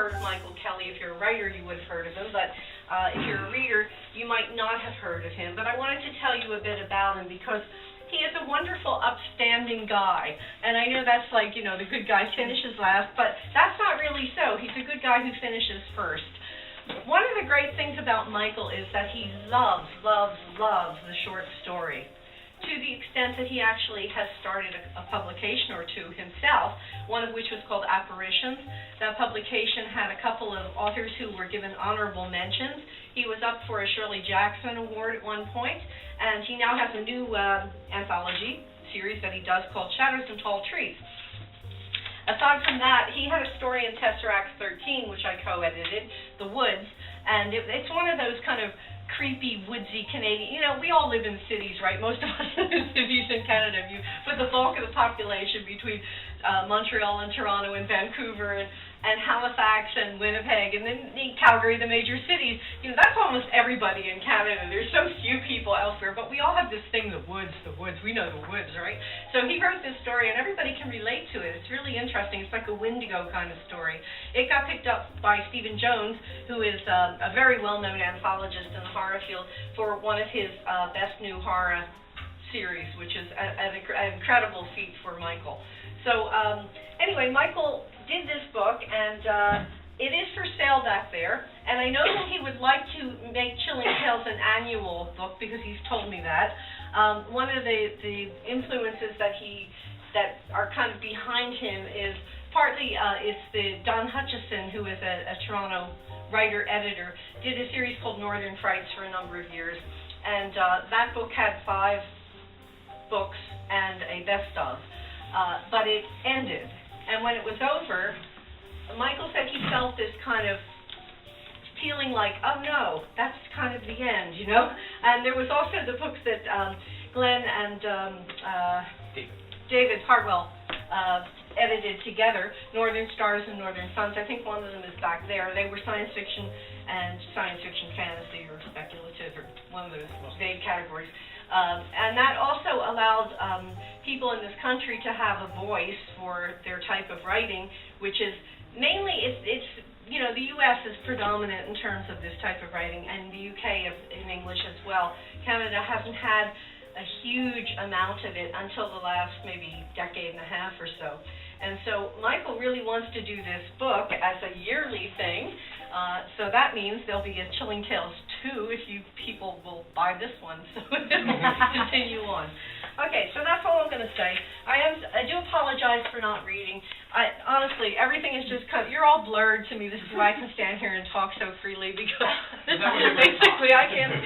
heard of Michael Kelly. If you're a writer, you would have heard of him, but if you're a reader, you might not have heard of him. But I wanted to tell you a bit about him because he is a wonderful, upstanding guy. And I know that's like, you know, the good guy finishes last, but that's not really so. He's a good guy who finishes first. One of the great things about Michael is that he loves the short story, to the extent that he actually has started a publication or two himself, one of which was called Apparitions. That publication had a couple of authors who were given honorable mentions. He was up for a Shirley Jackson Award at one point, and he now has a new anthology series that he does called Shadows and Tall Trees. Aside from that, he had a story in Tesseract 13, which I co-edited, The Woods, and it's one of those kind of creepy, woodsy Canadian, you know, we all live in cities, right? Most of us live in cities in Canada. You put the bulk of the population between Montreal and Toronto and Vancouver and Halifax and Winnipeg and then Calgary, the major cities. You know, that's almost everybody in Canada. There's so few people elsewhere, but we all have this thing, the woods. We know the woods, right? So he wrote this story, and everybody can relate to it. It's really interesting. It's like a Wendigo kind of story. It got picked up by Stephen Jones, who is a very well-known anthologist in the horror field, for one of his best new horror series, which is an incredible feat for Michael. So anyway, Michael did this book, and it is for sale back there. And I know that he would like to make Chilling Tales an annual book because he's told me that. One of the influences that are kind of behind him is partly it's the Don Hutchison, who is a Toronto writer-editor, did a series called Northern Frights for a number of years. And that book had 5 books and a best of. But it ended. And when it was over, Michael said he felt this kind of feeling like, oh no, that's kind of the end, you know? And there was also the books that Glenn and David Hartwell edited together, Northern Stars and Northern Suns. I think one of them is back there. They were science fiction and science fiction fantasy or speculative or one of those vague categories. And that also allowed people in this country to have a voice for their type of writing, which is mainly, it's you know, the U.S. is predominant in terms of this type of writing, and the U.K. in English as well. Canada hasn't had a huge amount of it until the last maybe decade and a half or so. And so Michael really wants to do this book as a yearly thing. So that means there'll be a Chilling Tales 2 if you people will buy this one. So it'll continue on. Okay, so that's all I'm going to say. I do apologize for not reading. Honestly, everything is just kind of, you're all blurred to me. This is why I can stand here and talk so freely, because basically I can't